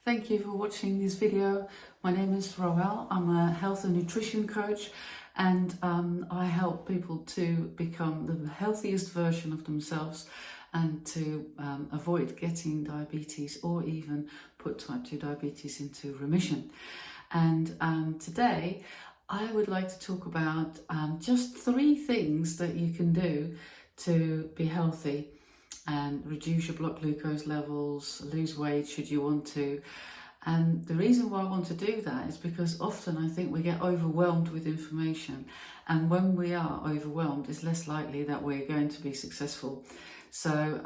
thank you for watching this video. My name is Roel. I'm a health and nutrition coach, and I help people to become the healthiest version of themselves and to avoid getting diabetes or even put type 2 diabetes into remission. And today I would like to talk about just 3 things that you can do to be healthy and reduce your blood glucose levels, lose weight should you want to. And the reason why I want to do that is because often I think we get overwhelmed with information, and when we are overwhelmed, it's less likely that we're going to be successful. So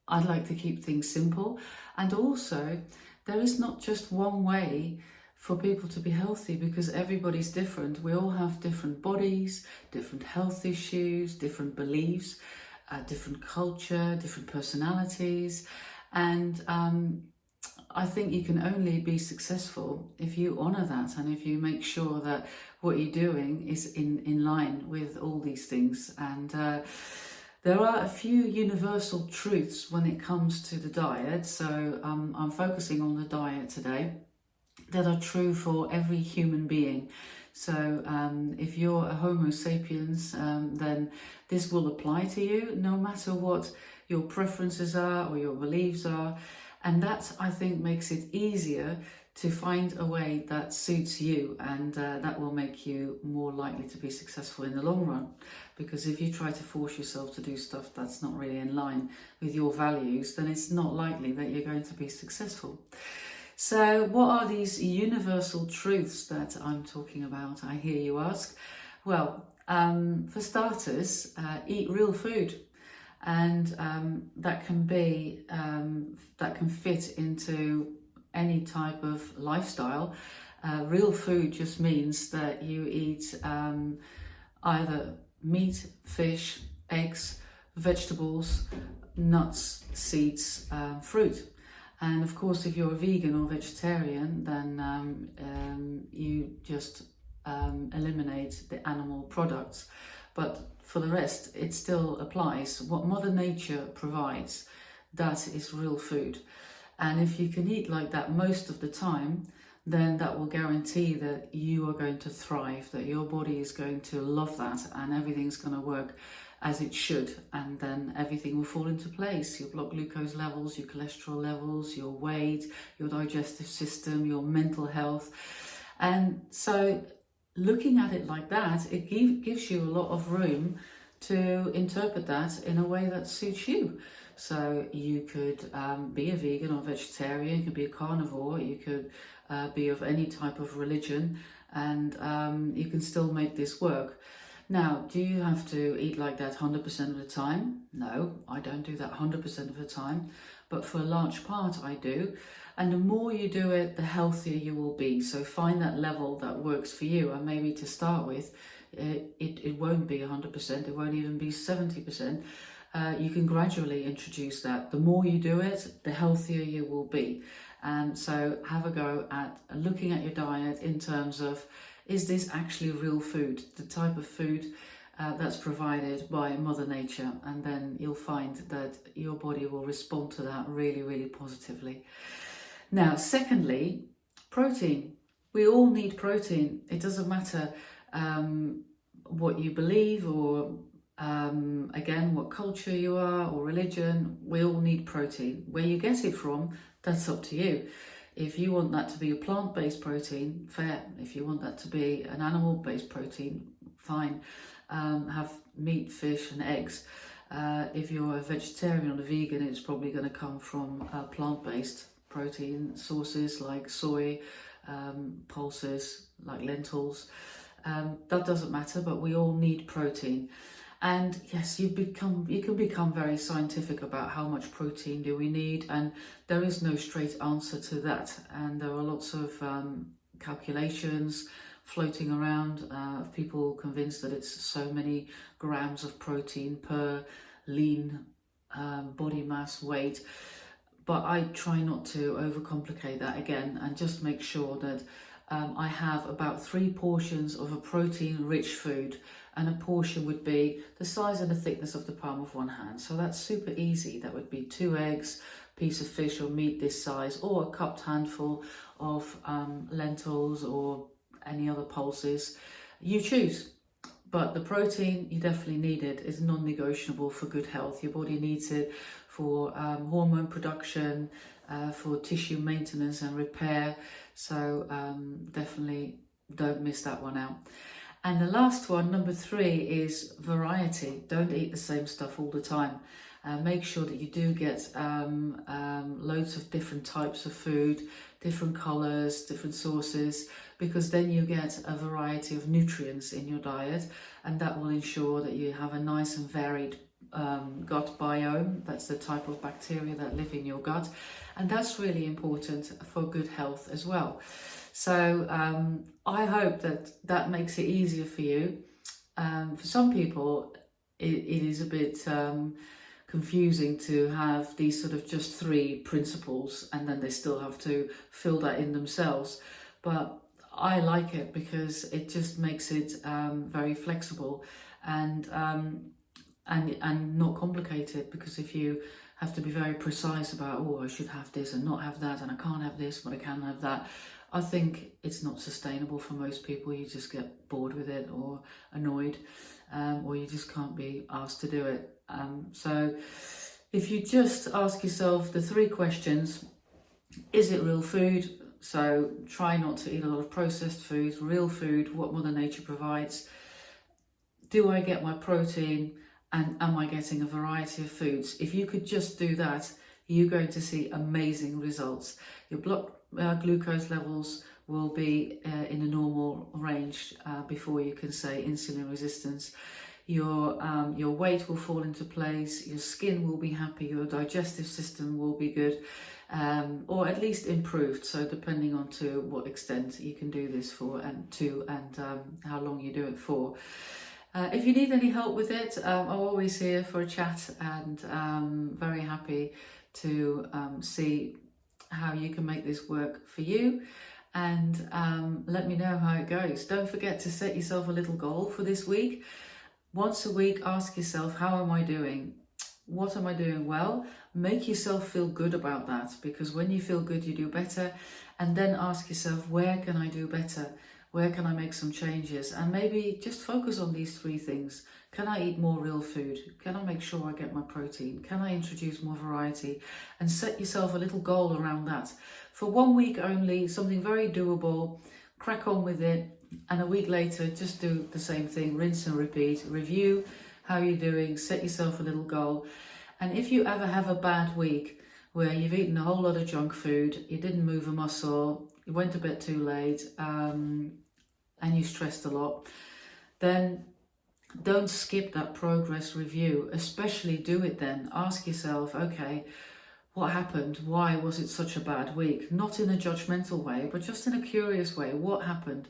I'd like to keep things simple, and also there is not just one way for people to be healthy, because everybody's different. We all have different bodies, different health issues, different beliefs, different culture, different personalities, and I think you can only be successful if you honour that and if you make sure that what you're doing is in line with all these things. And there are a few universal truths when it comes to the diet, so I'm focusing on the diet today, that are true for every human being. So if you're a Homo sapiens, then this will apply to you no matter what your preferences are or your beliefs are. And that, I think, makes it easier to find a way that suits you, and that will make you more likely to be successful in the long run. Because if you try to force yourself to do stuff that's not really in line with your values, then it's not likely that you're going to be successful. So what are these universal truths that I'm talking about, I hear you ask? Well, for starters, eat real food. And that can fit into any type of lifestyle. Real food just means that you eat either meat, fish, eggs, vegetables, nuts, seeds, fruit. And of course, if you're a vegan or vegetarian, then you just eliminate the animal products. But for the rest, it still applies. What Mother Nature provides, that is real food. And if you can eat like that most of the time, then that will guarantee that you are going to thrive, that your body is going to love that, and everything's going to work as it should, and then everything will fall into place. Your blood glucose levels, your cholesterol levels, your weight, your digestive system, your mental health. And so looking at it like that, it gives you a lot of room to interpret that in a way that suits you. So you could be a vegan or vegetarian, you could be a carnivore, you could be of any type of religion, and you can still make this work. Now, do you have to eat like that 100% of the time? No, I don't do that 100% of the time, but for a large part I do. And the more you do it, the healthier you will be. So find that level that works for you, and maybe to start with, it won't be 100%, it won't even be 70%. You can gradually introduce that. The more you do it, the healthier you will be. And so have a go at looking at your diet in terms of, is this actually real food, the type of food that's provided by Mother Nature? And then you'll find that your body will respond to that really, really positively. Now, secondly, protein. We all need protein. It doesn't matter what you believe or, again, what culture you are or religion. We all need protein. Where you get it from, that's up to you. If you want that to be a plant-based protein, fair. If you want that to be an animal-based protein, fine. Have meat, fish and eggs. If you're a vegetarian or a vegan, it's probably going to come from plant-based protein sources like soy, pulses like lentils. That doesn't matter, but we all need protein. And yes, you can become very scientific about how much protein do we need, and there is no straight answer to that. And there are lots of calculations floating around of people convinced that it's so many grams of protein per lean body mass weight. But I try not to overcomplicate that again, and just make sure that I have about 3 portions of a protein-rich food, and a portion would be the size and the thickness of the palm of one hand. So that's super easy. That would be 2 eggs, piece of fish or meat this size, or a cupped handful of lentils or any other pulses. You choose. But the protein, you definitely need it. It's non-negotiable for good health. Your body needs it for hormone production, for tissue maintenance and repair. So definitely don't miss that one out. And the last one, number 3, is variety. Don't eat the same stuff all the time. Make sure that you do get loads of different types of food, different colours, different sauces, because then you get a variety of nutrients in your diet, and that will ensure that you have a nice and varied gut biome. That's the type of bacteria that live in your gut, and that's really important for good health as well. So I hope that makes it easier for you. For some people, it is a bit confusing to have these sort of just 3 principles, and then they still have to fill that in themselves. But I like it because it just makes it very flexible and not complicated. Because if you have to be very precise about, oh, I should have this and not have that, and I can't have this but I can have that, I think it's not sustainable for most people. You just get bored with it or annoyed, or you just can't be asked to do it. So if you just ask yourself the 3 questions: is it real food? So try not to eat a lot of processed foods. Real food, what Mother Nature provides. Do I get my protein? And am I getting a variety of foods? If you could just do that, you're going to see amazing results. Your blood glucose levels will be in a normal range before you can say insulin resistance. Your weight will fall into place, your skin will be happy, your digestive system will be good, or at least improved. So depending on to what extent you can do this for, and how long you do it for. If you need any help with it, I'm always here for a chat, and very happy to see how you can make this work for you, and let me know how it goes. Don't forget to set yourself a little goal for this week. Once a week, ask yourself, how am I doing? What am I doing well? Make yourself feel good about that, because when you feel good, you do better. And then ask yourself, where can I do better? Where can I make some changes? And maybe just focus on these 3 things. Can I eat more real food? Can I make sure I get my protein? Can I introduce more variety? And set yourself a little goal around that. For 1 week only, something very doable. Crack on with it. And a week later, just do the same thing. Rinse and repeat. Review how you're doing. Set yourself a little goal. And if you ever have a bad week where you've eaten a whole lot of junk food, you didn't move a muscle, you went to bed too late, and you stressed a lot, then don't skip that progress review. Especially do it then. Ask yourself, okay, what happened? Why was it such a bad week? Not in a judgmental way, but just in a curious way. What happened?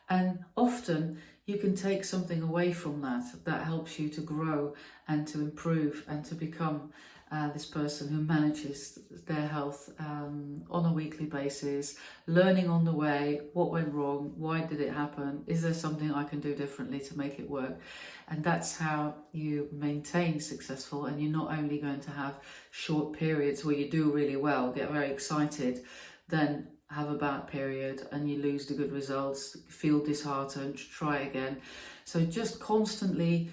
And often you can take something away from that helps you to grow and to improve and to become this person who manages their health on a weekly basis, learning on the way, what went wrong, why did it happen, is there something I can do differently to make it work? And that's how you maintain successful. And you're not only going to have short periods where you do really well, get very excited, then have a bad period and you lose the good results, feel disheartened, try again. So just constantly,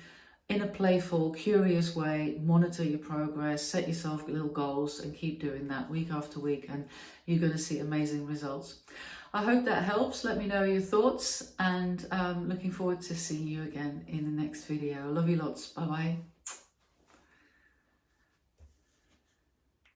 in a playful, curious way, monitor your progress, set yourself little goals and keep doing that week after week, and you're going to see amazing results. I hope that helps. Let me know your thoughts, and looking forward to seeing you again in the next video. Love you lots. Bye bye.